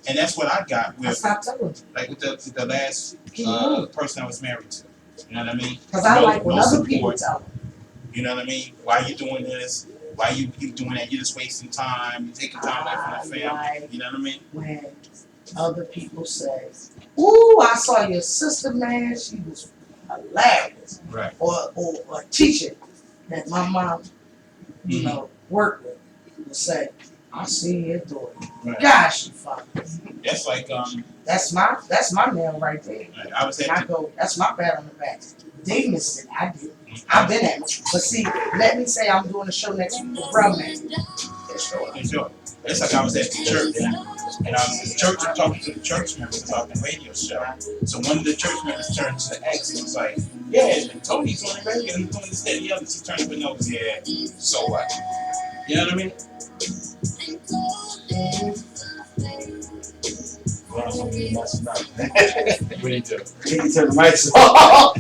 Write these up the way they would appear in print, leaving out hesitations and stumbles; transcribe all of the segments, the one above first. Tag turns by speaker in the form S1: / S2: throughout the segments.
S1: And that's what I got with,
S2: Stop telling you.
S1: like with the last person I was married to. You know what I mean?
S2: Because I like when other people tell them.
S1: You know what I mean? Why you doing this? Why you keep doing that? You're just wasting time. You're taking time away from the family.
S2: Like
S1: you know what I mean?
S2: When other people say, "Ooh, I saw your sister, man. She was hilarious."
S1: Right.
S2: Or a teacher that my mom, you know, worked with would say, "I see your daughter.
S1: Right.
S2: Gosh, she fine."
S1: That's like
S2: That's my man right there.
S1: Right. I was at.
S2: And I go, that's my pat on the back. They missed it. I did. I've been at it. But see, let me say I'm doing a show next week with Bro Man.
S1: Sure. It's like I was at the church, and I was at the church and talking to the church members about the radio show. So one of the church members turned to the ex and was like, "Yeah, Tony's on the radio and doing this, that, and the other." She turned to the nose, "Yeah, so what?" You know what I mean?
S3: What do you do?
S4: You can turn the mics off.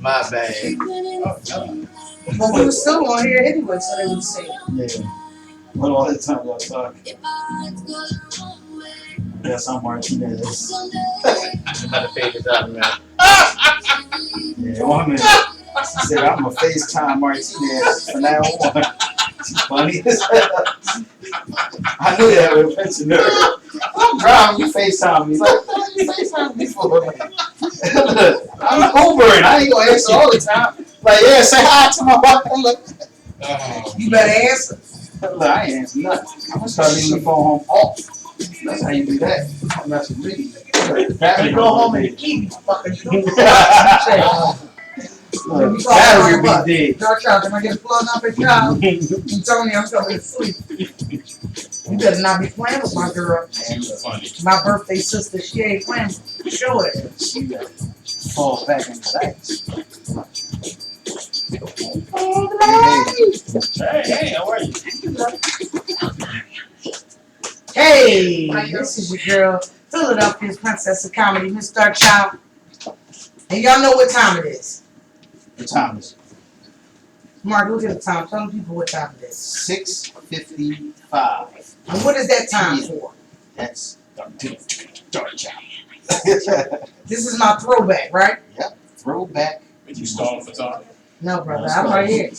S4: My bad.
S2: But we were still on here anyway, so they would say,
S4: Yeah. What all the time y'all talk? Yes, I'm Martinez.
S3: Another favorite time, man.
S4: Yeah, one minute. She said I'm a FaceTime Martinez from now on. She's funny as hell. I knew that would offend you. I'm driving, you FaceTime me. Like, what you FaceTime me for? I'm Ubering. I ain't gonna answer all the time. Like, yeah, say hi to my wife.
S2: you better answer.
S4: Look, I ain't answer nothing. I'm gonna start leaving the phone home off. That's how you do that. I'm not so greedy.
S2: You go home and keep you fucking. You don't
S4: battery be dead.
S2: Dark child, can I get a plug up at child? You told me I'm going to sleep. You better not be playing with my girl.
S1: Funny.
S2: My birthday sister, she ain't playing. Show it.
S4: She falls back in the
S1: Hey, how are you?
S2: Hey, this is your girl, Philadelphia's Princess of Comedy, Miss Dark Child. And y'all know what time it is.
S4: The time is
S2: Mark, look at the time. Tell the people what time it is.
S4: 6:55.
S2: And what is that time for?
S4: That's Dark Child.
S2: This is my throwback, right?
S4: Yep. Throwback.
S1: But you stalling for time?
S2: No, brother. I'm right here.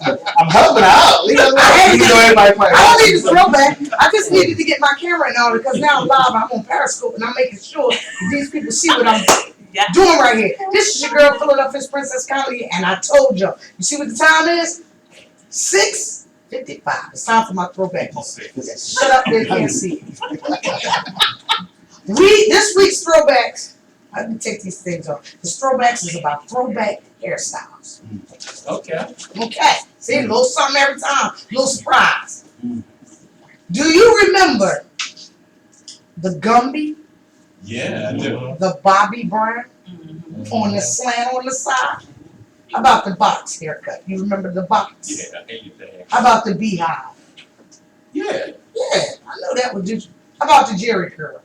S4: I'm helping out.
S2: I don't need to throwback. I just needed to get my camera in order because now I'm live. I'm on Periscope and I'm making sure that these people see what I'm doing right here. This is your girl, Philadelphia's Princess Comedy, and I told y'all. You see what the time is? 6:55. It's time for my throwback. Shut up, they can't see it. This week's throwbacks. Let me take these things off. This throwbacks is about throwback hairstyles. Okay. See, a little something every time. A little surprise. Do you remember the Gumby?
S1: Yeah, I do.
S2: The Bobby Brown on the slant on the side? How about the box haircut? You remember the box?
S1: Yeah, I hated that.
S2: How about the beehive?
S1: Yeah.
S2: Yeah, I know that was just. How about the Jerry curl?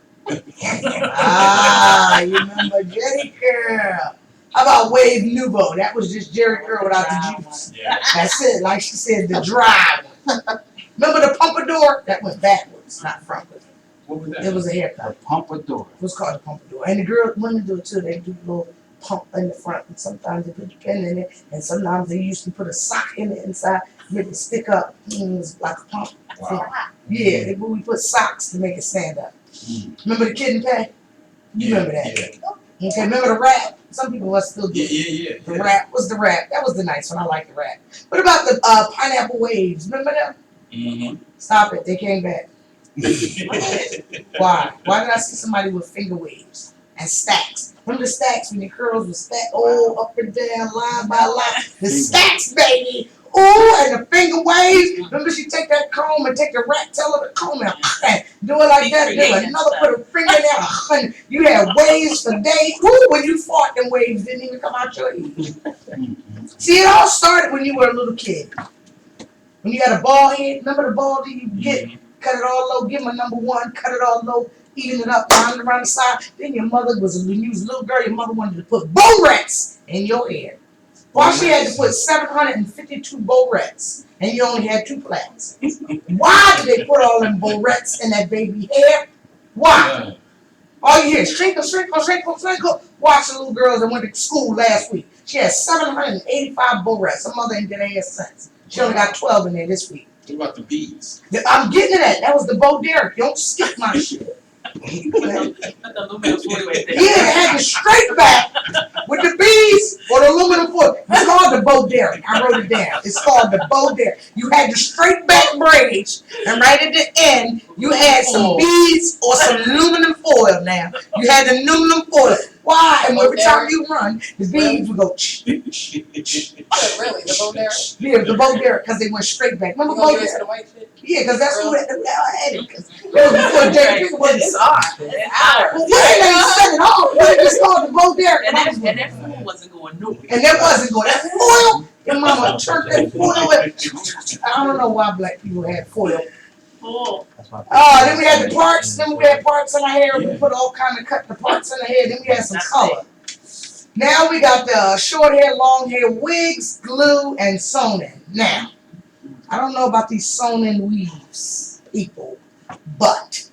S2: Ah, you remember Jerry curl? How about Wave Nouveau? That was just Jerry curl without the juice.
S1: Yeah.
S2: That's it. Like she said, the dry one. Remember the pompadour? That went backwards, not frontwards.
S1: What was that?
S2: It was a haircut.
S4: Pompadour.
S2: It was called the pompadour. And the girl, women do it too. They do a little pump in the front, and sometimes they put the pin in it, and sometimes they used to put a sock in the inside, make it stick up. It was like a pump.
S1: Wow.
S2: Yeah, we put socks to make it stand up. Remember the Kid and Pay? You remember that?
S1: Yeah.
S2: Okay, remember the rap? Some people must still do it.
S1: Yeah.
S2: The rap was the rap. That was the nice one. I like the rap. What about the pineapple waves? Remember them?
S1: Mm-hmm.
S2: Stop it. They came back. Why? Why did I see somebody with finger waves and stacks? Remember the stacks when your curls were stacked all up and down, line by line? The stacks, baby. Ooh, and the finger waves. Remember she take that comb and take the rat tail of the comb out and do it like that. Do another put a finger there. And you had waves for days. Ooh, when you fought, them waves didn't even come out your ears. See, it all started when you were a little kid. When you had a bald head, remember the bald head you get? Cut it all low, give them a number one, cut it all low, even it up, round around the side. Then your mother when you was a little girl, your mother wanted to put bow rats in your hair. Why she had to put 752 barrettes and you only had 2 plaits? Why did they put all them barrettes in that baby hair? Why? All you hear is shrinkle, shrinkle, shrinkle, shrinkle. Watch the little girls that went to school last week. She had 785 barrettes. Her mother ain't get her since. She only got 12 in there this week.
S1: What about the bees?
S2: I'm getting to that. That was the Bo Derek. Don't skip my shit.
S5: The aluminum foil right there.
S2: Yeah, they had the straight back with the bees or the aluminum foil. It's called the Bo Derek. I wrote it down. It's called the Bo Derek. You had the straight back braids, and right at the end, you had some beads or some aluminum foil now. You had the aluminum foil. Why? And every time you run, the beads would go
S6: Really, the Bo Derek?
S2: yeah, the Bo Derek, because they went straight back. Remember
S6: You
S2: Bo
S6: gonna give it to
S2: Derek?
S6: the white chick?
S2: Yeah, because that's who had it. Because it was before Derek People wasn't
S5: It's
S2: sorry.
S5: ours. It's ours.
S2: Well, why didn't they set it off? Why did they call the Bo Derek?
S5: And that food wasn't going nowhere.
S2: And that wasn't going. That foil, your mama turned that foil in. I don't know why black people had foil.
S5: Oh.
S2: Then we had the parts. Then we had parts in our hair. We put all kind of cut the parts in the hair. Then we had some color. Now we got the short hair, long hair, wigs, glue, and sewn in. Now, I don't know about these sewn in weaves, people, but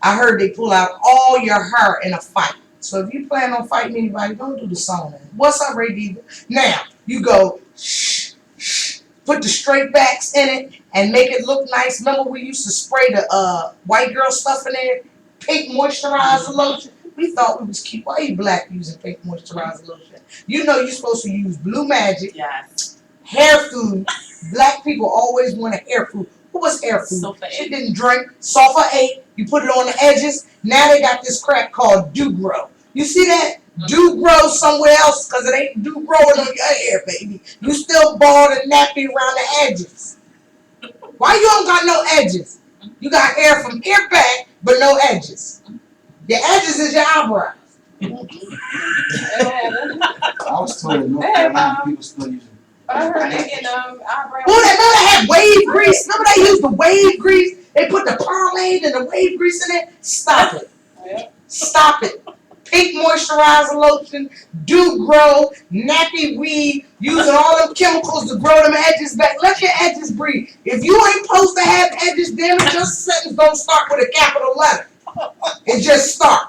S2: I heard they pull out all your hair in a fight. So if you plan on fighting anybody, don't do the sewn in. What's up, Ray Diva? Now, you go, put the straight backs in it and make it look nice. Remember we used to spray the white girl stuff in there? Pink moisturizer lotion. We thought we was cute. Why you black using pink moisturizer lotion? You know you're supposed to use Blue Magic,
S5: Yes.
S2: hair food. Black people always want a hair food. What was hair food?
S5: Sulfur
S2: She
S5: 8.
S2: didn't drink. Sulfur 8. You put it on the edges. Now they got this crap called do grow. You see that? Do grow somewhere else because it ain't do growing on your hair, baby. You still bald and nappy around the edges. Why you don't got no edges? You got hair from here back, but no edges. The edges is your eyebrows.
S4: I was told in North Carolina people still using.
S6: But I heard they get eyebrow.
S2: Well, they had wave grease. Remember they used the wave grease? They put the pomade and the wave grease in it. Stop it.
S6: Yeah.
S2: Stop it. Pink moisturizer lotion, do grow, nappy weed, using all them chemicals to grow them edges back. Let your edges breathe. If you ain't supposed to have edges, damn it, your sentence don't start with a capital letter. It just start.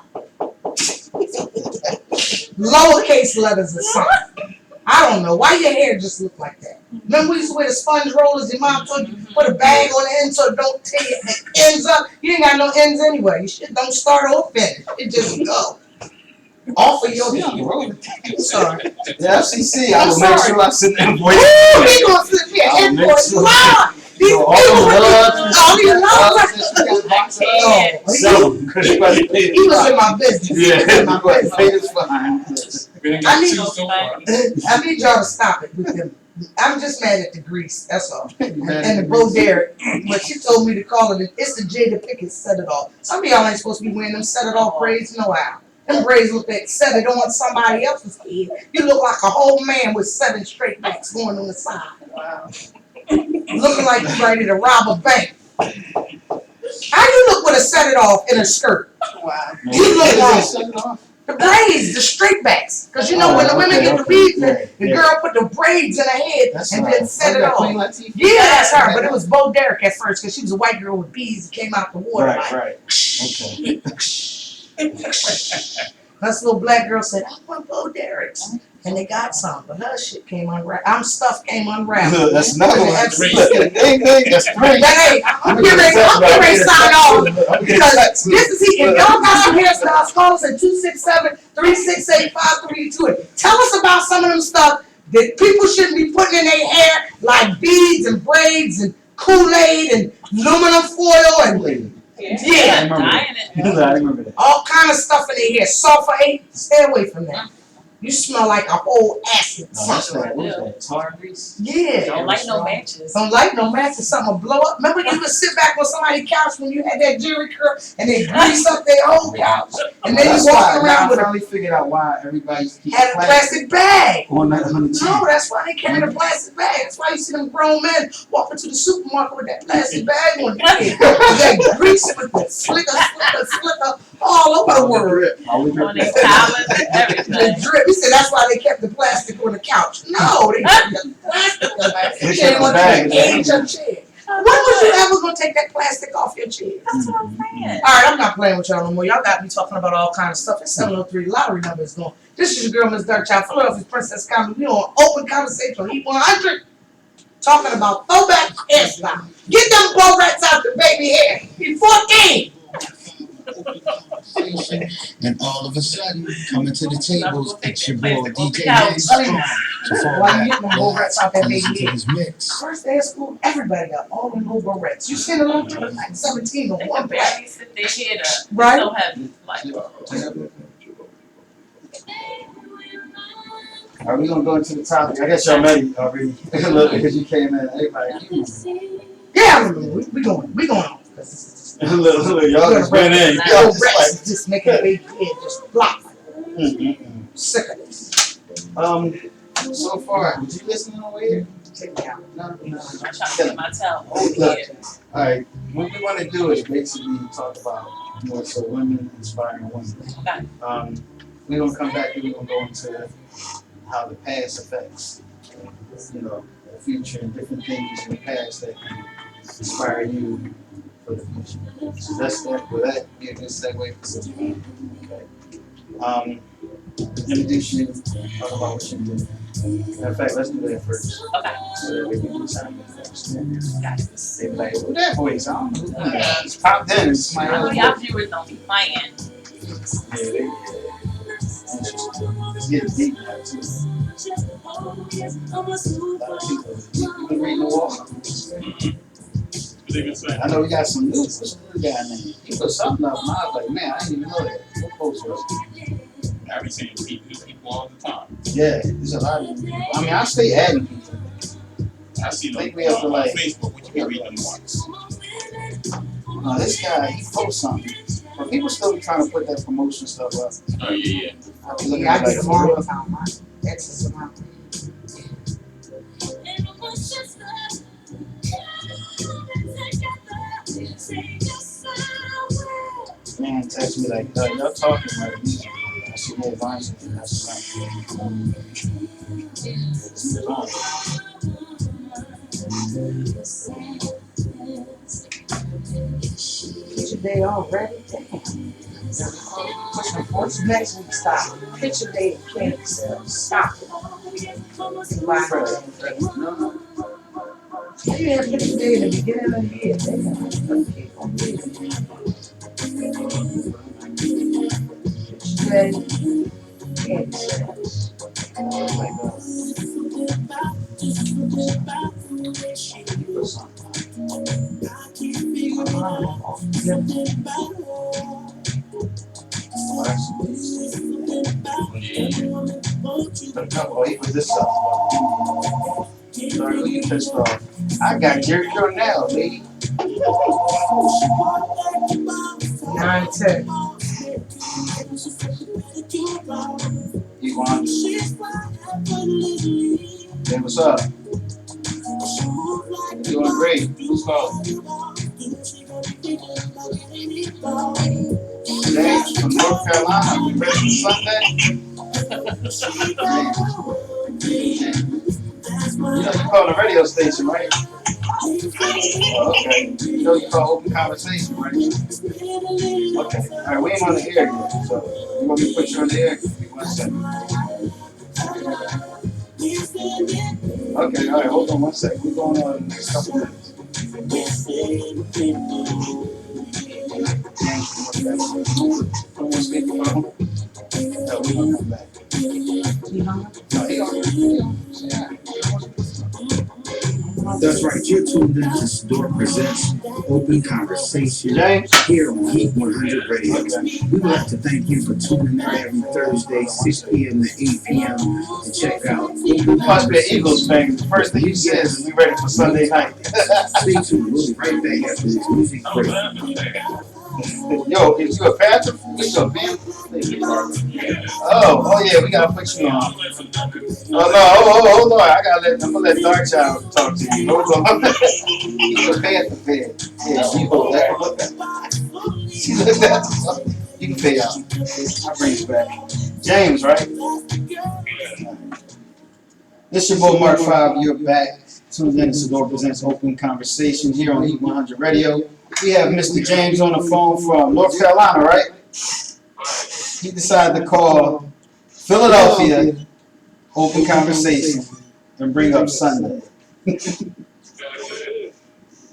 S2: Lowercase letters or something. I don't know. Why your hair just look like that? Remember we used to wear the sponge rollers? Your mom told you put a bag on the end so it don't tear your ends up. You ain't got no ends anyway. Your shit don't start or finish. It just go. Off of your head. I'm sorry.
S4: The FCC, I will make sure I send an invoice.
S2: Ooh, he gonna sit here
S4: I'll
S2: and
S4: make
S2: invoice.
S4: sure.
S2: Wow. These
S4: So
S2: people
S4: all the
S2: with
S4: gloves,
S2: all these
S4: gloves,
S2: gloves.
S4: sell them, 'cause you better pay
S2: He was in my business. He was
S4: Yeah,
S2: in my
S4: you better
S2: business.
S4: pay this fine.
S1: We done
S2: I
S1: got
S2: need-
S1: two so far.
S2: I need y'all to stop it with them. I'm just mad at the grease, that's all. And the Bo Derek, but she told me to call it, it's the Jada Pickett set it off. Some of y'all ain't supposed to be wearing them set it off braids, no how. Them braids look like set it on somebody else's head. You look like a whole man with 7 straight backs going on the side.
S6: Wow.
S2: Looking like you ready to rob a bank. How you look with a set it off in a skirt?
S6: Wow.
S2: You look like the braids, the straight backs. Cause you know when the women get the weaves, the girl put the braids in her head and then set it off. Yeah, that's her, but it was Bo Derek at first because she was a white girl with beads that came out the water.
S4: Right,
S2: Like,
S4: right. Okay.
S2: This little black girl said, I want Bo Derek's. And they got some, but her shit came unraveled. Stuff came unraveled.
S4: Look, that's another one.
S2: That's
S4: Look at the ding ding. That's three.
S2: That ain't, I'm getting ready to sign off. Because this is he. If y'all got some hairstyles, call us at 267-368-5322. Tell us about some of them stuff that people shouldn't be putting in their hair, like beads and braids and Kool-Aid and aluminum foil and
S6: Yeah.
S4: I remember
S5: Dying it.
S4: I remember that.
S2: all kind of stuff in their hair. Sulfate. Stay away from that. You smell like a whole acid.
S4: No, that's that. What was that? Tar grease?
S2: Yeah.
S5: Don't like no matches.
S2: Don't like no matches, something will blow up. Remember you would sit back on somebody's couch when you had that Jerry curl and they grease up their whole couch. And then
S4: That's
S2: you
S4: why
S2: walking around
S4: I
S2: with
S4: finally figured out why everybody keeps
S2: had a plastic bag.
S4: on that 110.
S2: No, that's why they carry the plastic bag. That's why you see them grown men walking to the supermarket with that plastic bag on their head. That grease with the slicker. all over the world.
S5: On their collars and
S2: The
S5: everything.
S2: drip. He said that's why they kept the plastic on the couch. No, they kept the plastic on the
S4: They
S2: They
S4: kept
S2: didn't
S4: the
S2: want
S4: bag.
S2: to age your chair. When was you ever gonna take that plastic off your chair?
S5: That's what I'm saying.
S2: All right, I'm not playing with y'all no more. Y'all got me talking about all kinds of stuff. It's 703 lottery number is going. This is your girl, Miss Darkchild, Philadelphia Princess Comedy. We on open conversation. Heat 100. Talking about throwback hairstyle. Get them barrettes out the baby hair. He's 14.
S7: And all of a sudden, coming to the tables, it's your boy DJ
S5: Couch.
S7: Man Strong. So fall
S2: Why you
S7: back,
S2: getting them barrettes out that
S7: and
S2: baby
S7: listen to
S2: hair?
S7: his mix.
S2: First day of school, everybody got all them little barrettes. You seen a little kid like 17 on
S5: They
S2: one
S5: can
S2: back.
S5: barely sit their head up.
S2: Right?
S5: So heavy. Like,
S4: Are we gonna go into the topic? I guess y'all ready already. Look, because you came in. Everybody.
S2: Yeah, we going. We going on.
S4: Look, y'all just went in. Y'all
S2: Little
S4: just
S2: rats just making the baby head just flop.
S4: like.
S2: Sick of this.
S4: So far, did you listen on here?
S2: Take me out.
S4: No.
S5: I'm trying to get my tail over
S4: Look,
S5: here.
S4: all right. What we want to do is basically talk about more so women inspiring women.
S5: Okay.
S4: We're gonna come back and we're gonna go into how the past affects, the future and different things in the past that can inspire you for the future. So that's that. Will that be a good segue for you? Okay. Introduce you, talk about what you do. Matter of fact, let's do that first.
S5: Okay.
S4: So that we can get time to understand.
S5: Got it.
S4: They be like, who that voice? I don't know who that is. It's popped in and somebody
S5: I know
S4: else.
S5: y'all viewers don't be playing.
S4: Yeah, they interesting. Let's get deep now too. A lot of people. You been reading the wall? I know we got some news. What's the new guy name? He put something up and I was like, man, I didn't even know that. What post was it?
S1: I be seeing people all the time.
S4: Yeah, there's a lot of people. I mean, I stay adding people.
S1: I see them
S4: Think we have to,
S1: on
S4: like-
S1: Facebook. What you be reading them once?
S4: No, this guy, he posts something. But people still be trying to put that promotion stuff up.
S1: Oh yeah.
S4: I be looking
S2: Yeah, I
S4: at
S2: get
S4: it
S2: them
S4: like,
S2: all
S4: for
S2: the
S4: real?
S2: time. My ex is around.
S4: Man, text me like, y'all talking like music. I see more vines and that's
S2: Picture day already? Damn. What's next week? Stop. Picture day can't stop. Why?
S4: No.
S2: You didn't have picture day in the beginning of the year. Picture day can't
S4: Oh, he put this up. Sorry, who you pissed off? I got Jerry Cornell, lady.
S2: 9-10.
S4: You want? Hey, what's up? You doing great. Who's calling? James from North Carolina. We ready for Sunday? You know you call the radio station, right? Oh, okay. You know you call open conversation, right? Okay. All right, we ain't on the air yet, so you want me to put you on the air? Give me 1 second. Okay, all right, hold on 1 second. We're going on in the next couple minutes. Come on, speak phone. No, we're gonna come back. No, he on. Yeah.
S8: That's right, you're tuned in to Sadior Presents Open Conversation
S4: James?
S8: here on Heat 100 Radio. We would like to thank you for tuning in every Thursday, 6 p.m. to 8 p.m. to check out Open
S4: You must be an
S8: Conversation.
S4: Eagles fan. The first thing you said is we ready for Sunday night.
S8: Stay tuned, we'll be right back after this music break.
S4: Yo, is you a Patrick? You a fan? Oh yeah, we gotta put you on. Oh no, hold on. I'm gonna let Dark Child talk to you. Hold on. He's a Panther fan. Yeah, she looked at. You can payout. I bring it back. James, right? This your boy Mark 5. You're back. Tuned in to Sadior Presents Open Conversation here on Heat 100 Radio. We have Mr. James on the phone from North Carolina, right? He decided to call Philadelphia Open Conversation and bring up Sunday.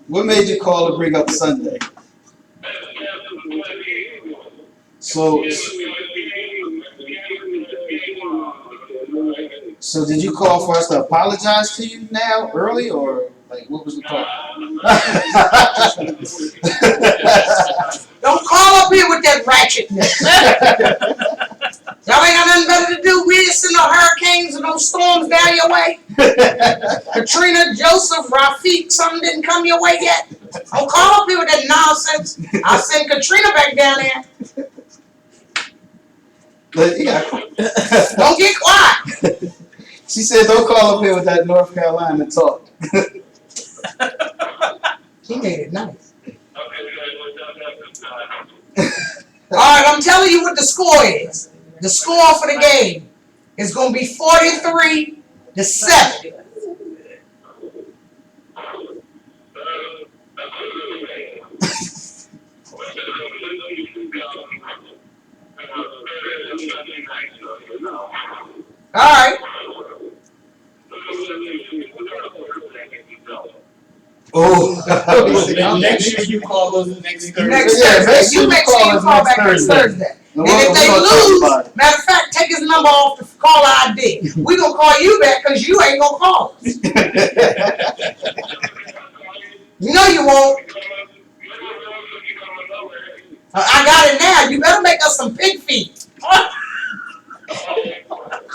S4: What made you call to bring up Sunday? So did you call for us to apologize to you now, early, or like what was the call?
S2: Don't call up here with that ratchetness. Y'all ain't got nothing better to do. We ain't send no hurricanes or no storms down your way. Katrina, Joseph, Rafiq, something didn't come your way yet. Don't call up here with that nonsense. I'll send Katrina back down there. Don't get quiet.
S4: She said, "Don't call up here with that North Carolina talk."
S2: He made it nice. All right, I'm telling you what the score is. The score for the game is going to be 43-7. All right.
S4: Oh,
S1: Next year you call us next Thursday.
S2: Next
S4: Yeah,
S2: Thursday. You make sure you call back next Thursday. And if they lose, matter of fact, take his number off the call ID. We gonna call you back because you ain't gonna call us. You know you won't. I got it now. You better make us some pig feet. All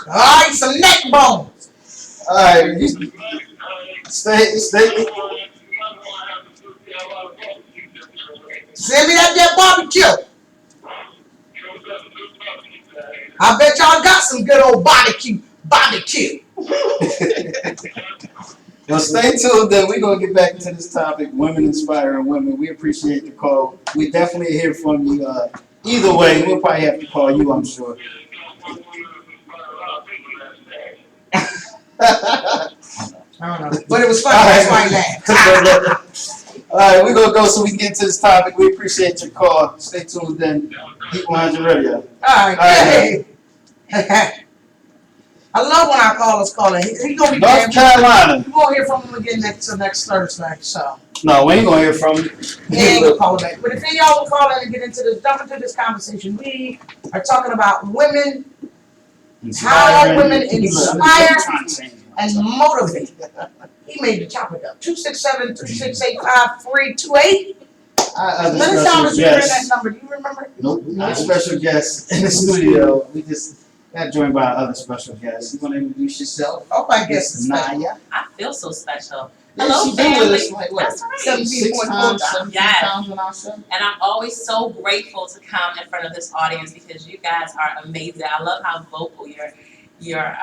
S2: right, some neck bones.
S4: All right, stay.
S2: Send me that barbecue. I bet y'all got some good old barbecue.
S4: Well, stay tuned. Then we're gonna get back into this topic: women inspiring women. We appreciate the call. We definitely hear from you. Either way, we'll probably have to call you, I'm sure.
S2: I don't know, but it was funny. That's why I laughed.
S4: All right, we're gonna go so we can get to this topic. We appreciate your call. Stay tuned. Then Heat 100 Radio.
S2: All right. Hey. I love when our callers call in. He gonna be
S4: North Carolina.
S2: You won't hear from him again next Thursday. So
S4: No, we ain't gonna hear from you.
S2: he ain't gonna call back. But if any of y'all will call in and jump into this conversation, we are talking about women, how women inspire and motivate. He made the topic up. 267-368-5328. Many times you heard that number. Do you remember?
S4: Nope. Our special guest in the studio. We just got joined by other special guests. You want to introduce yourself?
S2: Oh, I guess it's
S4: Naya.
S5: I feel so special.
S4: Yeah,
S5: Hello,
S4: she's been with
S5: family.
S4: us like what?
S5: That's right.
S4: 6 times, 17
S5: Yes.
S4: times on our show.
S5: And I'm always so grateful to come in front of this audience because you guys are amazing. I love how vocal your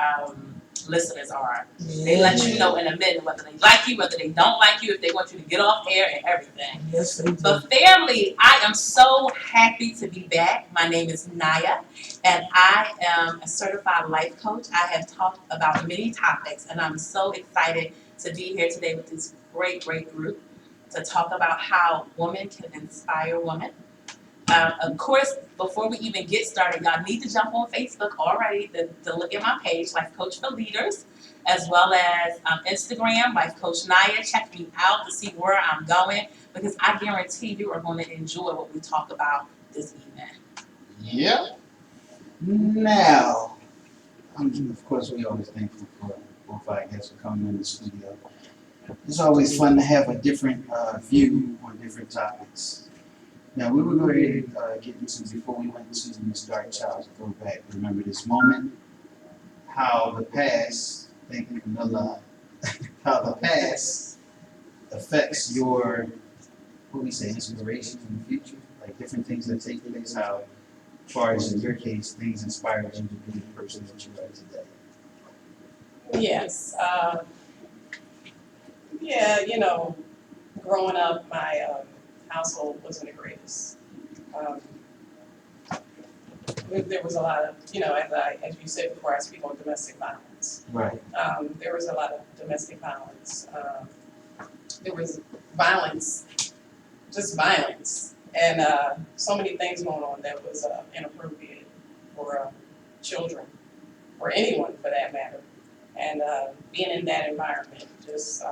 S5: listeners are. They let you know in a minute whether they like you, whether they don't like you, if they want you to get off air and everything.
S2: Yes, they do.
S5: But family, I am so happy to be back. My name is Naya, and I am a certified life coach. I have talked about many topics, and I'm so excited to be here today with this great group to talk about how women can inspire women. Of course, before we even get started, y'all need to jump on Facebook already to look at my page, Life Coach for Leaders, as well as Instagram, Life Coach Naya. Check me out to see where I'm going because I guarantee you are going to enjoy what we talk about this evening.
S4: Yep. Now, of course, we're always thankful for both our guests for coming in the studio. It's always fun to have a different view on different topics. Now, we were going to get into, before we went to Miss Dark Child's throwback, remember this moment, how the past, thinking Camilla, how the past affects your, what we say, inspiration in the future, like different things that take place, how, as far as in your case, things inspired you to be the person that you are today.
S6: Yes. Yeah, growing up, my household wasn't the greatest. there was a lot of, as you said before, I speak on domestic violence.
S4: Right.
S6: There was a lot of domestic violence. There was violence, just violence, and so many things going on that was inappropriate for children, or anyone for that matter. And being in that environment just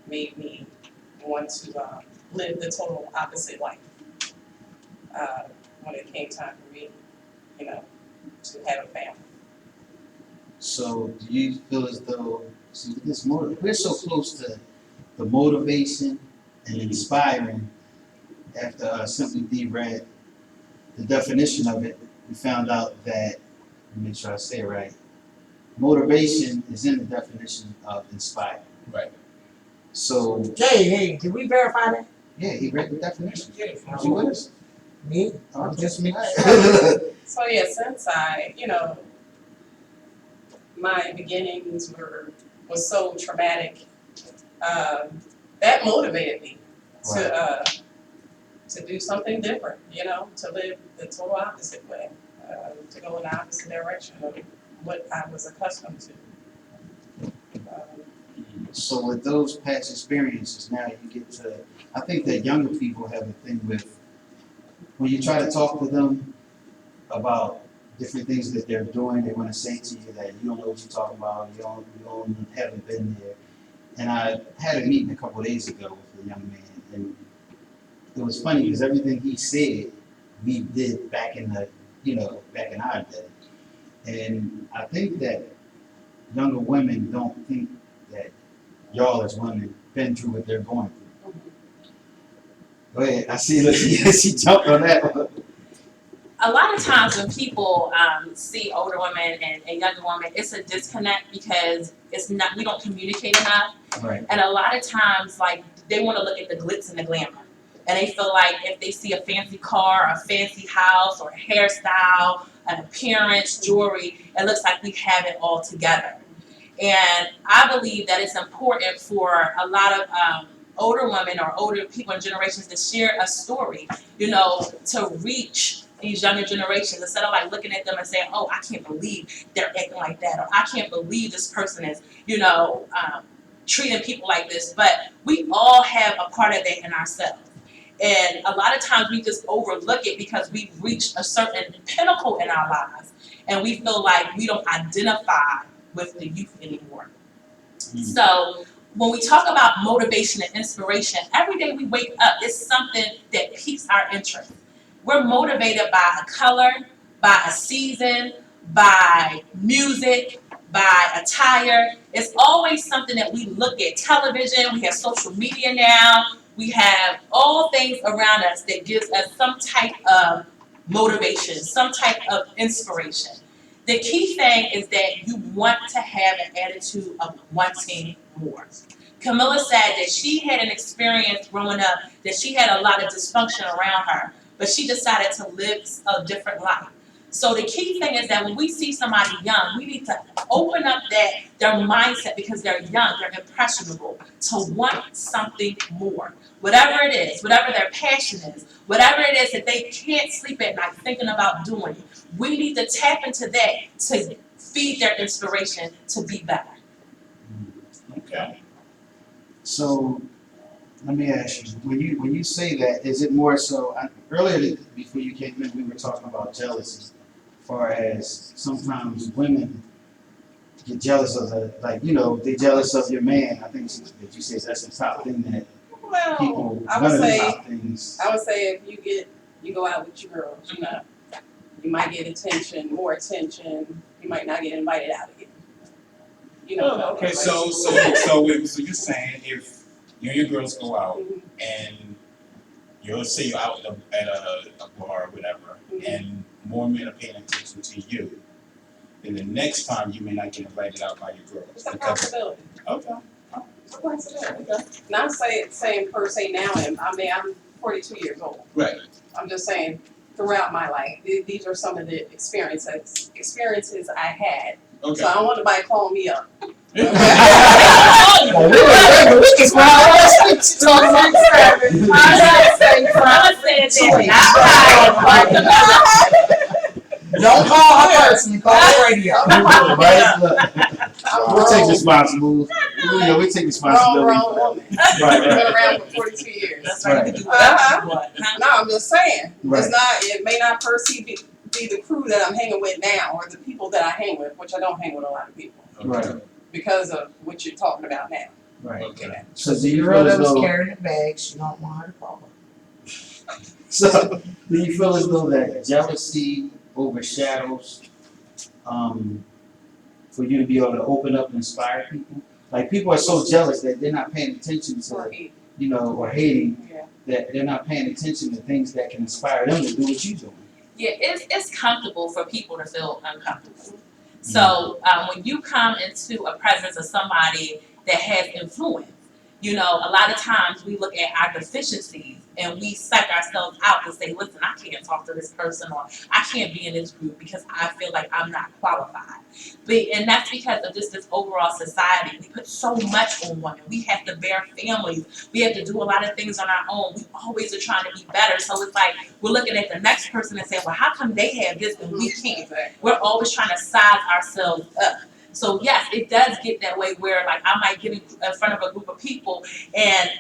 S6: made me want to live the total opposite life when it came time for me, to have a family.
S4: So do you feel as though, see, with this we're so close to the motivation and inspiring. After Simply D read the definition of it, we found out that, let me make sure I say it right, motivation is in the definition of inspire.
S1: Right.
S4: So,
S2: Hey, did we verify that?
S4: yeah, he read the definition. You with us?
S2: Me? I'm just me.
S6: So yeah, since my beginnings was so traumatic, that motivated me to do something different, to live the total opposite way, to go in the opposite direction of what I was accustomed to.
S4: So with those past experiences, now you get to, I think that younger people have a thing with, when you try to talk to them about different things that they're doing, they want to say to you that you don't know what you're talking about, you haven't been there. And I had a meeting a couple of days ago with a young man, and it was funny because everything he said, we did back in our day. And I think that younger women don't think that y'all as women been through what they're going through. Go ahead. I see. She jumped on that one.
S5: A lot of times when people see older women and younger women, it's a disconnect because we don't communicate enough.
S4: Right.
S5: And a lot of times, like, they want to look at the glitz and the glamour. And they feel like if they see a fancy car, a fancy house, or a hairstyle, an appearance, jewelry, it looks like we have it all together. And I believe that it's important for a lot of older women or older people in generations to share a story, to reach these younger generations, instead of like looking at them and saying, oh, I can't believe they're acting like that, or I can't believe this person is, treating people like this. But we all have a part of that in ourselves. And a lot of times we just overlook it because we've reached a certain pinnacle in our lives and we feel like we don't identify with the youth anymore. So when we talk about motivation and inspiration, every day we wake up, it's something that piques our interest. We're motivated by a color, by a season, by music, by attire. It's always something that we look at. Television, we have social media now, we have all things around us that gives us some type of motivation, some type of inspiration. The key thing is that you want to have an attitude of wanting more. Camilla said that she had an experience growing up that she had a lot of dysfunction around her, but she decided to live a different life. So the key thing is that when we see somebody young, we need to open up their mindset because they're young, they're impressionable, to want something more. Whatever it is, whatever their passion is, whatever it is that they can't sleep at night thinking about doing, we need to tap into that to feed their inspiration to be better.
S1: Okay.
S4: So let me ask you, when you say that, is it more so, earlier before you came in, we were talking about jealousy, as far as sometimes women get jealous of they're jealous of your man. I think that you said that's the top thing that people,
S6: I
S4: one
S6: would
S4: of the
S6: say,
S4: top things.
S6: I would say if you go out with your girls, you might get more attention. You might not get invited out again.
S1: Okay, so you're saying if you and your girls go out and you'll say you're out at a bar or whatever, and more men are paying attention to you, then the next time you may not get invited out by your girls.
S6: It's a possibility.
S1: Okay.
S6: It's a possibility. Not saying per se now, I'm 42 years old.
S1: Right.
S6: I'm just saying throughout my life, these are some of the experiences I had.
S1: Okay.
S6: So I don't want nobody calling me up.
S2: We can smile. Don't You call it radio.
S4: Right? Look, we'll take responsibility. We take responsibility.
S6: Wrong woman.
S4: Right,
S6: Been
S4: right.
S6: around for 42 years.
S5: That's right, you can do
S6: Uh-huh.
S5: whatever you want, huh?
S6: No, I'm just saying.
S4: Right.
S6: It may not per se be the crew that I'm hanging with now or the people that I hang with, which I don't hang with a lot of people
S4: Right,
S6: because of what you're talking about now.
S4: right.
S1: Okay.
S4: So do
S2: The
S4: you
S2: girl
S4: feel as
S2: that was
S4: though?
S2: carrying the bags, you don't want her to follow.
S4: So do you feel as though that jealousy overshadows, for you to be able to open up and inspire people? Like people are so jealous that they're not paying attention to, or hating,
S6: Yeah.
S4: that they're not paying attention to things that can inspire them to do what you're doing.
S5: Yeah, it's comfortable for people to feel uncomfortable. So when you come into a presence of somebody that has influence, a lot of times we look at our deficiencies and we psych ourselves out to say, listen, I can't talk to this person or I can't be in this group because I feel like I'm not qualified. And that's because of just this overall society. We put so much on women. We have to bear families. We have to do a lot of things on our own. We always are trying to be better. So it's like we're looking at the next person and saying, well, how come they have this and we can't? We're always trying to size ourselves up. So yes, it does get that way where like I might get in front of a group of people and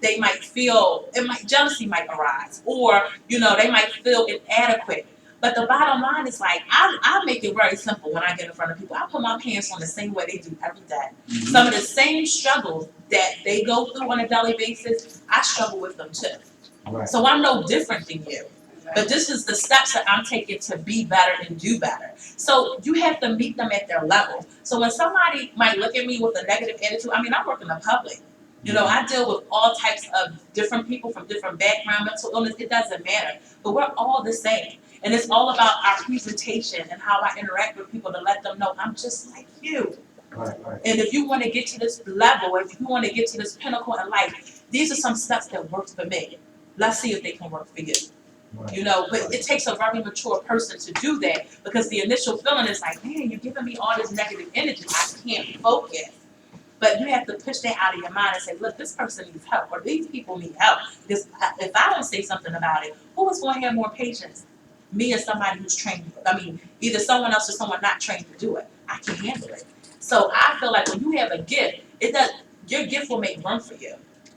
S5: they might feel, jealousy might arise, or they might feel inadequate. But the bottom line is like I make it very simple when I get in front of people. I put my pants on the same way they do every day.
S4: Mm-hmm.
S5: Some of the same struggles that they go through on a daily basis, I struggle with them too.
S4: Right.
S5: So I'm no different than you. But this is the steps that I'm taking to be better and do better. So you have to meet them at their level. So when somebody might look at me with a negative attitude, I work in the public. I deal with all types of different people from different backgrounds, mental illness, it doesn't matter. But we're all the same. And it's all about our presentation and how I interact with people to let them know I'm just like you.
S4: Right.
S5: And if you want to get to this level, if you want to get to this pinnacle in life, these are some steps that work for me. Let's see if they can work for you.
S4: Right.
S5: But it takes a very mature person to do that because the initial feeling is like, man, you're giving me all this negative energy. I can't focus. But you have to push that out of your mind and say, look, this person needs help or these people need help. Because if I don't say something about it, who is going to have more patience? Me or somebody who's trained? Either someone else or someone not trained to do it. I can handle it. So I feel like when you have a gift, your gift will make room for you.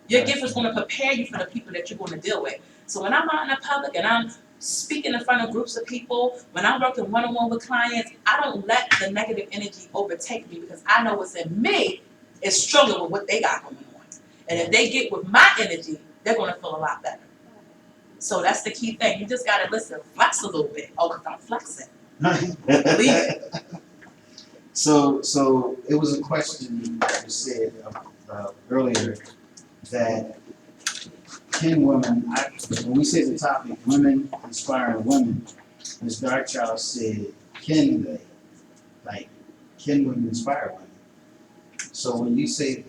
S5: Your gift is going to prepare you for the people that you're going to deal with. So when I'm out in the public and I'm speaking in front of groups of people, when I'm working one-on-one with clients, I don't let the negative energy overtake me because I know what's in me is stronger with what they got going on. And if they get with my energy, they're going to feel a lot better. So that's the key thing. You just got to listen, flex a little bit. Oh, because I'm flexing. Believe it.
S4: So it was a question that was said earlier that can women, when we say the topic, women inspiring women, Ms. Darkchild said, can women inspire women? So when you said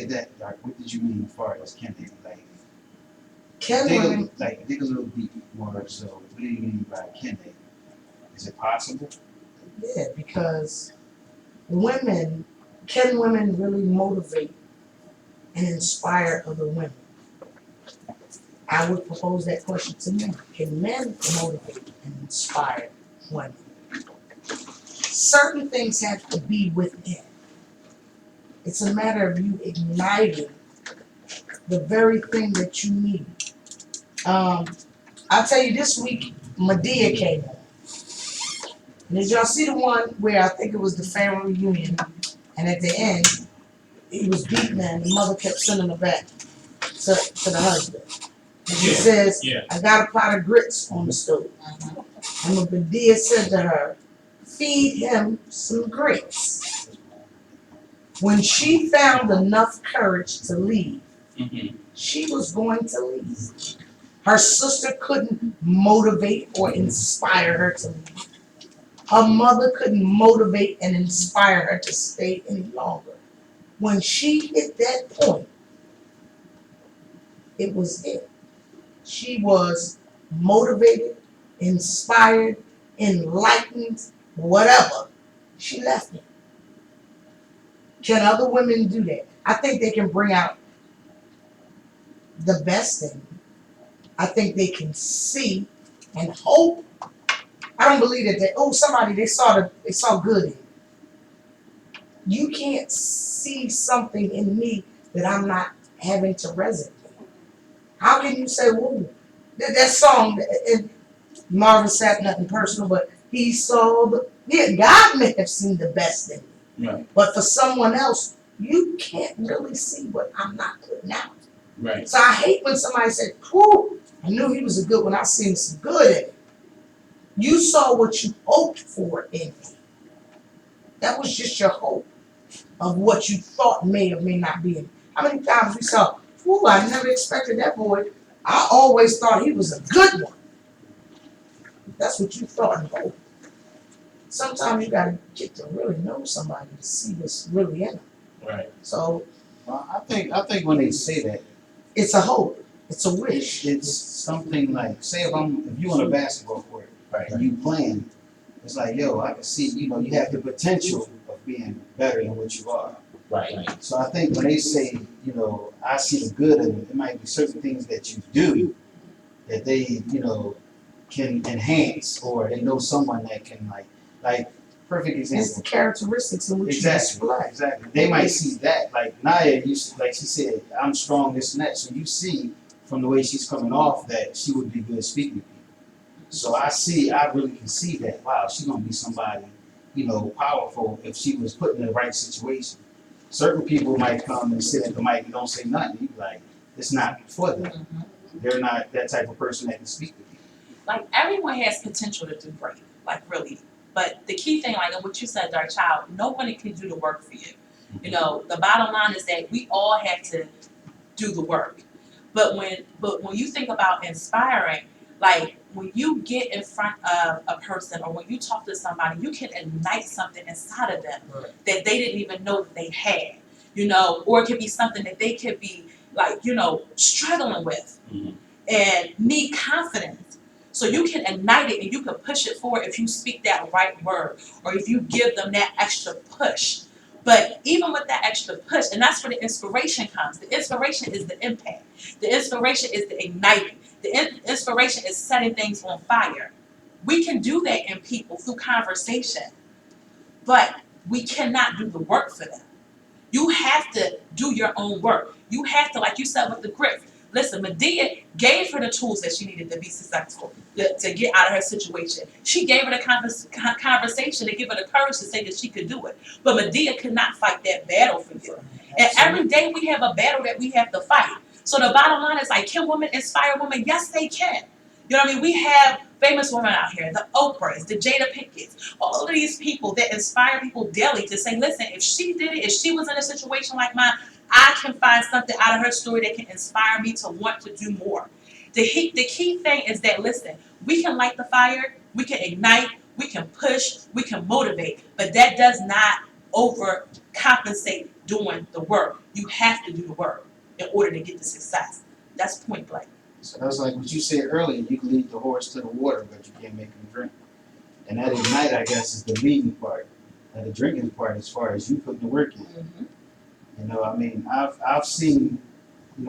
S4: that, Dark, what did you mean as far as can they? Dig a little deep more, so what do you mean by can they? Is it possible?
S2: Yeah, because can women really motivate and inspire other women? I would propose that question to men. Can men motivate and inspire women? Certain things have to be within. It's a matter of you igniting the very thing that you need. I'll tell you, this week, Medea came on. And did y'all see the one where I think it was the family reunion, and at the end, he was beaten and the mother kept sending her back to the husband. And she says, I got a pot of grits on the stove. And Medea said to her, feed him some grits. When she found enough courage to leave, she was going to leave. Her sister couldn't motivate or inspire her to leave. Her mother couldn't motivate and inspire her to stay any longer. When she hit that point, it was it. She was motivated, inspired, enlightened, whatever. She left it. Can other women do that? I think they can bring out the best in you. I think they can see and hope I don't believe that somebody they saw good in me. You can't see something in me that I'm not having to resonate. How can you say, whoa, that song, Marvin Sapp, nothing personal, but he saw God may have seen the best in me.
S1: Right.
S2: But for someone else, you can't really see what I'm not putting out.
S1: Right.
S2: So I hate when somebody said, whew, I knew he was a good one. I seen some good in him. You saw what you hoped for in me. That was just your hope of what you thought may or may not be in me. How many times we saw, whew, I never expected that boy. I always thought he was a good one. That's what you thought and hoped. Sometimes you gotta get to really know somebody to see what's really in them.
S1: Right.
S2: So
S4: Well, I think when they say that,
S2: it's a hope. It's a wish.
S4: it's something like, say if you on a basketball court
S1: Right.
S4: and you playing, it's like, yo, I can see, you have the potential of being better than what you are.
S1: Right.
S4: So I think when they say, I see the good in it, it might be certain things that you do that they, can enhance, or they know someone that can like perfect
S2: It's the
S4: example.
S2: characteristics in which you display.
S4: Exactly. They might see that. Like Naya, like she said, I'm strong, this and that. So you see from the way she's coming off that she would be good speaking to people. So I really can see that, wow, she's gonna be somebody, powerful if she was put in the right situation. Certain people might come and sit at the mic and don't say nothing. You be like, it's not for them. They're not that type of person that can speak to people.
S5: Like, everyone has potential to do great, like, really. But the key thing, like what you said, Dark Child, nobody can do the work for you. The bottom line is that we all have to do the work. But when you think about inspiring, like when you get in front of a person or when you talk to somebody, you can ignite something inside of them that they didn't even know that they had. Or it could be something that they could be like, struggling with and need confidence. So you can ignite it and you can push it forward if you speak that right word or if you give them that extra push. But even with that extra push, and that's where the inspiration comes. The inspiration is the impact. The inspiration is the igniting. The inspiration is setting things on fire. We can do that in people through conversation, but we cannot do the work for them. You have to do your own work. You have to, like you said with the grip. Listen, Medea gave her the tools that she needed to be successful, to get out of her situation. She gave her the conversation to give her the courage to say that she could do it. But Medea could not fight that battle for you. And every day we have a battle that we have to fight. So the bottom line is, like, can women inspire women? Yes, they can. You know what I mean? We have famous women out here, the Oprahs, the Jada Pinkett's, all of these people that inspire people daily to say, listen, if she did it, if she was in a situation like mine, I can find something out of her story that can inspire me to want to do more. The key thing is that, listen, we can light the fire, we can ignite, we can push, we can motivate, but that does not overcompensate doing the work. You have to do the work in order to get the success. That's point blank.
S4: So that's like what you said earlier, you can lead the horse to the water, but you can't make him drink. And that ignite, I guess, is the leading part. And the drinking part, as far as you putting the work in. I've seen,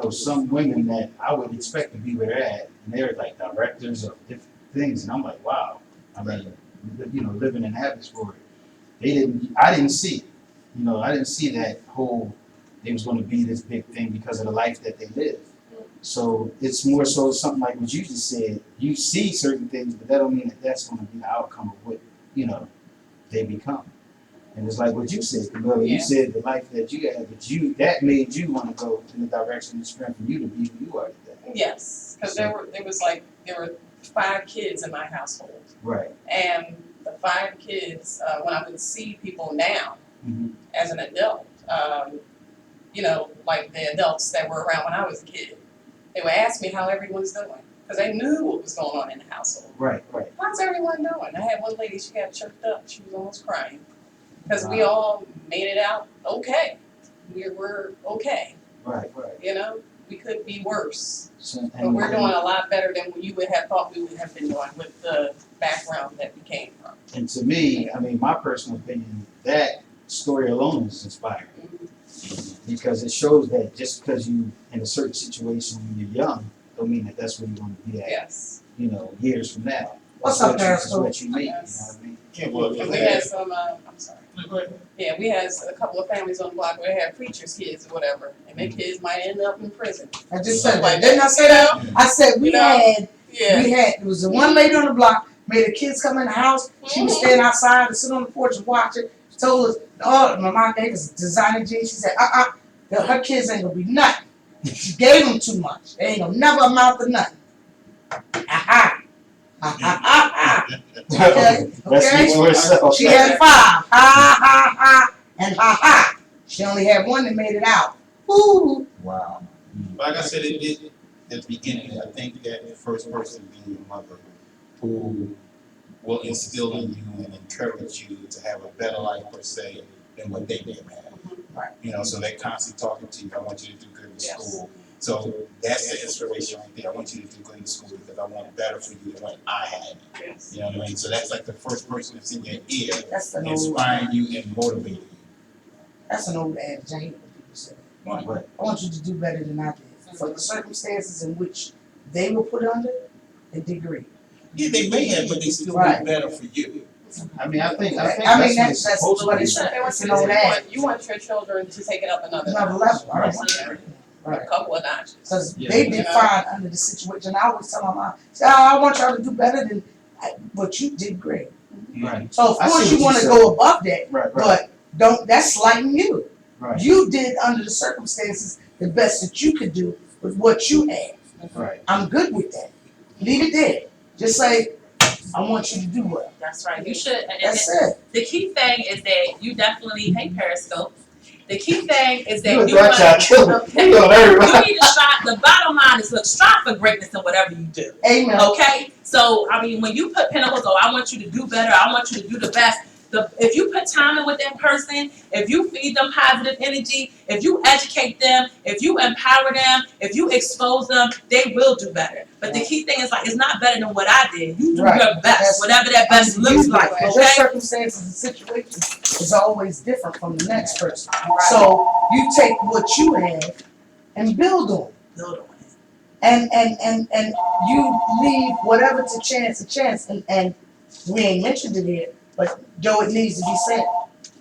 S4: some women that I would expect to be where they're at, and they're like directors of different things, and I'm like, wow. I mean, living in Habitsburg, I didn't see it. I didn't see that they was going to be this big thing because of the life that they live. So it's more so something like what you just said. You see certain things, but that don't mean that that's going to be the outcome of what, they become. And it's like what you said, Camilla. You said the life that you had, but that made you want to go in the direction and strengthen you to be who you are today.
S6: Yes, because there were 5 kids in my household.
S4: Right.
S6: And the 5 kids, when I would see people now as an adult, like the adults that were around when I was a kid, they would ask me how everyone's doing because they knew what was going on in the household.
S4: Right.
S6: How's everyone doing? I had one lady, she got choked up. She was almost crying because we all made it out okay. We were okay.
S4: Right.
S6: We could be worse.
S4: So,
S6: But we're doing a lot better than you would have thought we would have been doing with the background that we came from.
S4: And to me, my personal opinion, that story alone is inspiring. Because it shows that just because you in a certain situation when you're young, don't mean that that's where you want to be at.
S6: Yes.
S4: Years from now.
S2: What's up,
S4: That's
S2: Periscope?
S4: what you make, you know what I mean?
S1: Yeah, well,
S6: And we had some, I'm sorry.
S1: Go ahead.
S6: Yeah, we had a couple of families on the block where they had preachers' kids or whatever, and their kids might end up in prison.
S2: I just said that. Didn't I say that? I said we
S6: You know?
S2: had,
S6: Yeah.
S2: there was the one lady on the block, made the kids come in the house. She was standing outside and sit on the porch and watch it. She told us, oh, my mom gave us designer jeans. She said, her kids ain't gonna be nothing. She gave them too much. They ain't gonna never amount to nothing. Okay,
S4: That speaks for itself.
S2: She had 5. And She only had one that made it out. Ooh.
S4: Wow.
S1: Like I said, at the beginning, I think that the first person being your mother who will instill in you and encourage you to have a better life per se than what they may have.
S2: Right.
S1: You know, so they're constantly talking to you. I want you to do good in
S6: Yes.
S1: school. So that's the inspiration right there. I want you to do good in school because I want better for you than what I had.
S6: Yes.
S1: You know what I mean? So that's like the first person that's in your ear,
S2: That's an old,
S1: inspiring you and motivating you.
S2: that's an old adage. I hate when people say that.
S4: Right.
S2: I want you to do better than I did. For the circumstances in which they were put under, they did great.
S1: Yeah, they may have, but they still
S2: Right.
S1: do better for you.
S4: I mean, I think
S2: I mean,
S4: that's what
S2: that's
S4: it's supposed to
S2: what
S4: be.
S2: it's
S6: They want
S2: it's an old
S6: you
S2: adage.
S6: you want your children to take it up another
S2: Another
S6: notch.
S2: level. I
S1: Right.
S2: don't want that.
S6: A
S2: Right.
S6: couple of notches.
S2: Because
S4: Yeah.
S2: they did fine under the situation. I always tell them, I want y'all to do better than, but you did great.
S4: Right.
S2: So of
S4: I see
S2: course
S4: what
S2: you
S4: you
S2: want to
S4: said.
S2: go above that,
S4: Right, right,
S2: but don't. That's slighting you.
S4: right,
S2: You did under the circumstances the best that you could do with what you had.
S4: right.
S2: I'm good with that. Leave it there. Just say, I want you to do well.
S5: That's right. You should. And
S2: That's it.
S5: the key thing is that you definitely hate Periscope. The key thing is that
S4: You
S5: you
S4: got y'all killed.
S5: okay.
S4: You on everybody.
S5: You need to strive. The bottom line is look, strive for greatness in whatever you do.
S2: Amen.
S5: Okay? So, I mean, when you put pinnacles, oh, I want you to do better, I want you to do the best. If you put time in with that person, if you feed them positive energy, if you educate them, if you empower them, if you expose them, they will do better. But the key thing is like, it's not better than what I did. You do
S2: Right.
S5: your best,
S2: That's-
S5: whatever that best looks like,
S2: Your
S5: okay?
S2: circumstances and situations is always different from the next person. So you take what you have and build on it.
S5: Build on it.
S2: And you leave whatever to chance and we ain't mentioned it here, but Joe, it needs to be said.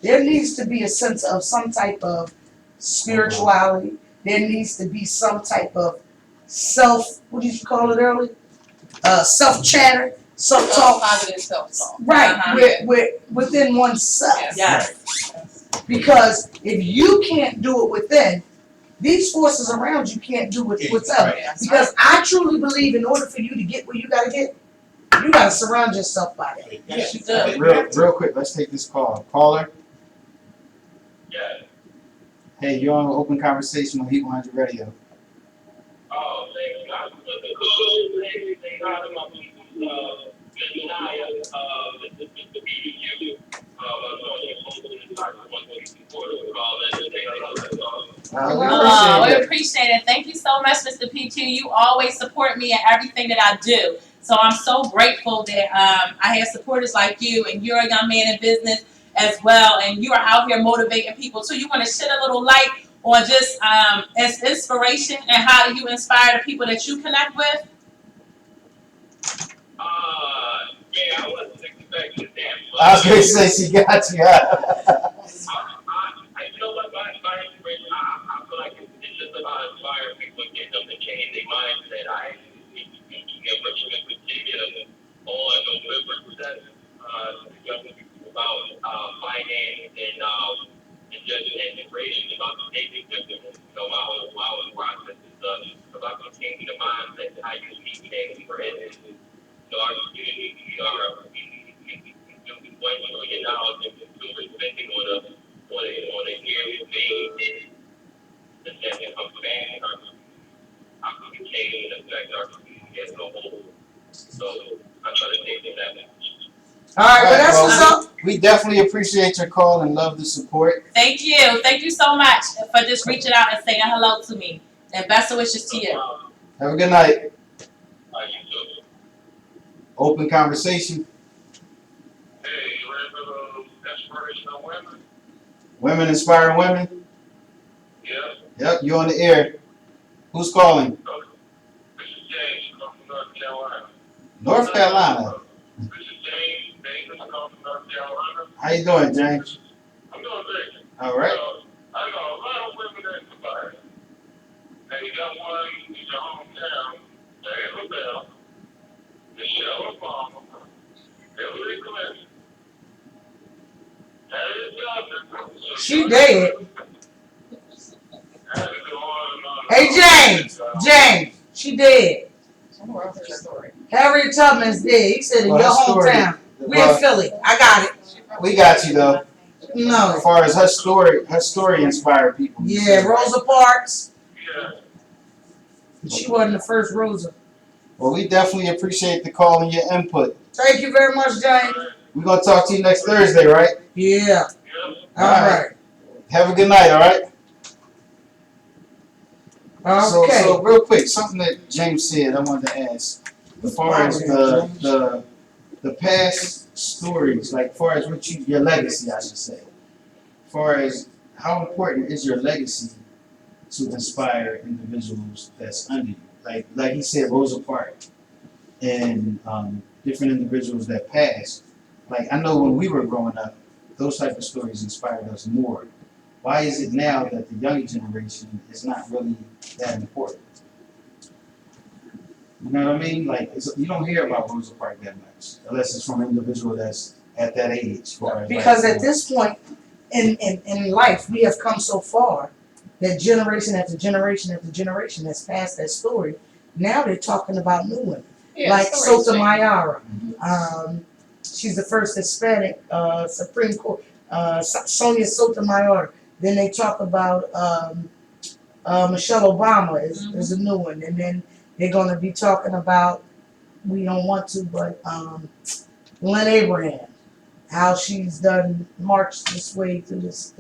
S2: There needs to be a sense of some type of spirituality. There needs to be some type of what did you call it earlier? Self-chatter, self-talk.
S6: Positive self-talk.
S2: Right,
S5: Uh-huh.
S2: within oneself.
S6: Yes.
S5: Yes.
S2: Because if you can't do it within, these forces around you can't do it without.
S6: Yes.
S2: Because I truly believe in order for you to get where you gotta get, you gotta surround yourself by that.
S6: Yes, you do.
S4: Real quick, let's take this call. Caller.
S9: Yeah.
S4: Hey, you're on an open conversation on Heat 100 Radio.
S9: Oh, thank you. I put the code and everything out of my people, Naya, the BDU,
S5: Oh, we appreciate it. Thank you so much, Mr. PQ. You always support me in everything that I do. So I'm so grateful that I have supporters like you, and you're a young man in business as well, and you are out here motivating people too. You want to shed a little light on just as inspiration and how do you inspire the people that you connect with?
S9: Yeah, I wasn't expecting that.
S4: I was going to say she got you.
S9: You know what, my inspiration, I feel like it's just about inspiring people and getting them to change their mindset. I need to be here much in particular on November 7th, young people about finance and just integration, about the dating system. You know, my whole process is about changing the mindset, how you see things, for instance. So our community, we are $1 trillion in consumer spending on a yearly basis. The second comes back, how can we change and affect our community as a whole? So I'm trying to take that message.
S2: All right, well, that's what's up.
S4: We definitely appreciate your call and love the support.
S5: Thank you. Thank you so much for just reaching out and saying hello to me. And best wishes to you.
S4: Have a good night.
S9: You too.
S4: Open conversation.
S9: Hey, you ready for the inspirational women?
S4: Women inspiring women.
S9: Yeah.
S4: Yep, you're on the air. Who's calling?
S9: This is James from North Carolina.
S4: North Carolina. How you doing, James?
S9: I'm doing great.
S4: All right.
S9: I know a lot of women that inspire. And you got one in your hometown, Diana Bell, Michelle Obama, Hillary Clinton, Harriet Johnson.
S2: She dead.
S9: I had to go on and on.
S2: Hey, James, she dead.
S6: Somewhere else her story.
S2: Harriet Tubman's dead. He said in
S4: Well,
S2: your
S4: her story-
S2: hometown. We
S4: well,
S2: in Philly. I got it.
S4: We got you though.
S2: No.
S4: As far as her story inspired people.
S2: Yeah, Rosa Parks.
S9: Yeah.
S2: She wasn't the first Rosa.
S4: Well, we definitely appreciate the call and your input.
S2: Thank you very much, James.
S4: We're gonna talk to you next Thursday, right?
S2: Yeah.
S9: Yeah.
S2: All right.
S4: Have a good night, all right?
S2: Okay.
S4: So real quick, something that James said I wanted to ask. As far as the past stories, like as far as what your legacy, I should say. As far as how important is your legacy to inspire individuals that's under you? Like he said, Rosa Parks and different individuals that passed. Like I know when we were growing up, those type of stories inspired us more. Why is it now that the younger generation is not really that important? You know what I mean? Like you don't hear about Rosa Parks that much, unless it's from an individual that's at that age.
S2: Because at this point in life, we have come so far that generation after generation after generation has passed that story. Now they're talking about new women.
S6: Yeah,
S2: Like
S6: stories change.
S2: Sotomayor. She's the first Hispanic Supreme Court. Sonia Sotomayor. Then they talk about Michelle Obama is a new one. And then they're going to be talking about, we don't want to, but Lynn Abraham, how she's done marched this way through this.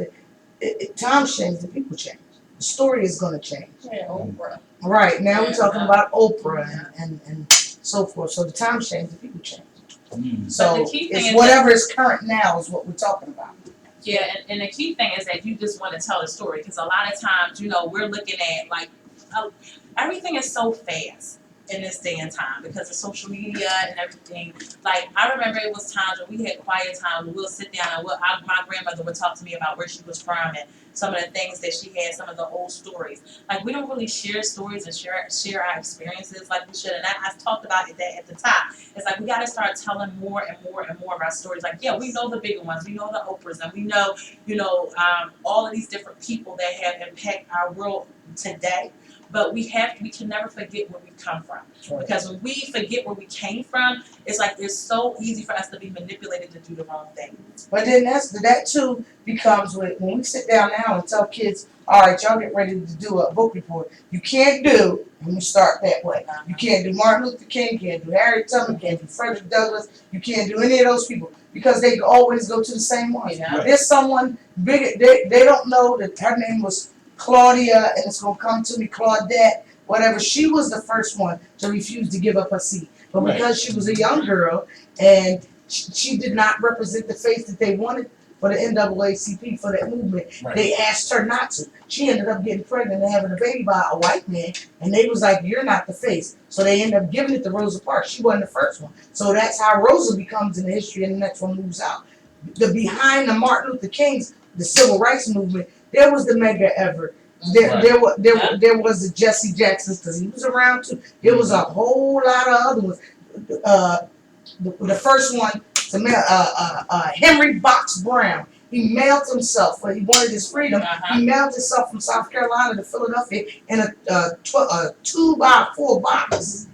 S2: Times change, the people change. The story is going to change.
S6: Yeah, Oprah.
S2: Right, now we're talking about Oprah and so forth. So the times change, the people change. So
S5: But the key thing
S2: it's
S5: is
S2: whatever is current now is what we're talking about.
S5: Yeah, and the key thing is that you just want to tell a story, because a lot of times, we're looking at like everything is so fast in this day and time because of social media and everything. Like I remember it was times when we had quiet time where we'll sit down and my grandmother would talk to me about where she was from and some of the things that she had, some of the old stories. Like we don't really share stories and share our experiences like we should. And I talked about it that at the top. It's like we got to start telling more and more and more of our stories. Like yeah, we know the bigger ones, we know the Oprahs, and we know all of these different people that have impacted our world today. But we can never forget where we come from. Because when we forget where we came from, it's like it's so easy for us to be manipulated to do the wrong thing.
S2: But then that too becomes when we sit down now and tell kids, all right, y'all get ready to do a book report. You can't do, and we start that way. You can't do Martin Luther King, you can't do Harriet Tubman, you can't do Frederick Douglass, you can't do any of those people because they always go to the same one.
S5: Yeah.
S2: There's someone big, they don't know that her name was Claudia, and it's gonna come to me, Claudette, whatever. She was the first one to refuse to give up her seat, but because she was a young girl and she did not represent the face that they wanted for the NAACP, for that movement, they asked her not to. She ended up getting pregnant and having a baby by a white man, and they was like, "You're not the face," so they ended up giving it to Rosa Parks. She wasn't the first one, so that's how Rosa becomes in the history, and the next one moves out. Behind the Martin Luther King's, the civil rights movement. There was the Medgar Evers. There was the Jesse Jacksons because he was around too. There was a whole lot of other ones. The first one, Henry Box Brown. He mailed himself when he wanted his freedom. He mailed himself from South Carolina to Philadelphia in a 2x4 box.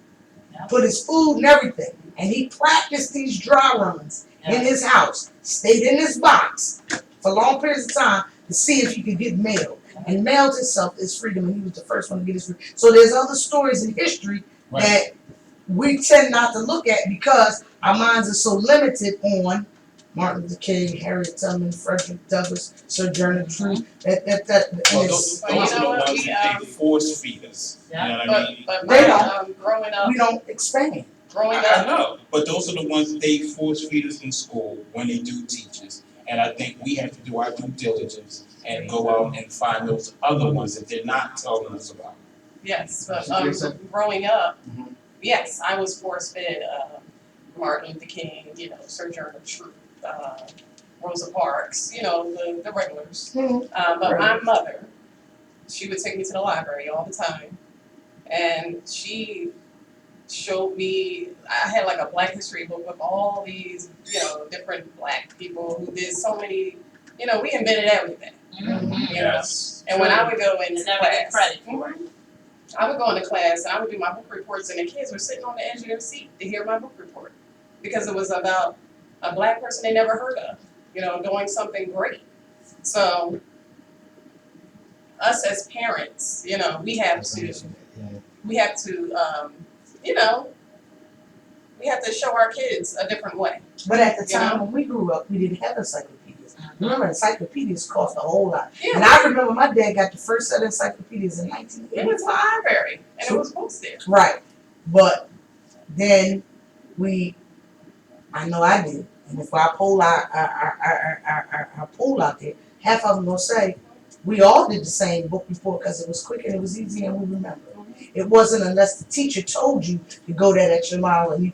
S2: Put his food and everything, and he practiced these dry runs in his house. Stayed in his box for long periods of time to see if he could get mail. And mailed himself his freedom, and he was the first one to get his freedom. So there's other stories in history that we tend not to look at because our minds are so limited on Martin Luther King, Harriet Tubman, Frederick Douglass, Sojourner Truth.
S1: Those are the ones that they force feed us. You know what I mean?
S6: But
S2: They don't.
S6: growing up,
S2: We don't expand.
S1: I know, but those are the ones that they force feed us in school when they do teach us. And I think we have to do our due diligence and go out and find those other ones that they're not telling us about.
S6: yes, but growing up, yes, I was force fed Martin Luther King, Sojourner Truth, Rosa Parks, you know, the regulars.
S2: Mhm.
S6: But my mother, she would take me to the library all the time, and she showed me. I had like a Black history book with all these, you know, different Black people who did so many. You know, we invented everything.
S5: Mhm.
S6: You know, and when I would go into
S5: And never get
S6: class,
S5: credit for it.
S6: I would go into class and I would do my book reports, and the kids were sitting on the edge of their seat to hear my book report because it was about a Black person they never heard of, you know, doing something great. So, us as parents, you know, we have to, you know, we have to show our kids a different way.
S2: But at the
S6: You
S2: time
S6: know?
S2: when we grew up, we didn't have encyclopedias. Remember, encyclopedias cost a whole lot.
S6: Yeah.
S2: And I remember my dad got the first set of encyclopedias in
S6: It was
S2: 1985.
S6: a library, and it was books there.
S2: Right. But then I know I did. And if I pull I pull out there, half of them gonna say, we all did the same book report because it was quick and it was easy and we remember. It wasn't unless the teacher told you to go that extra mile and you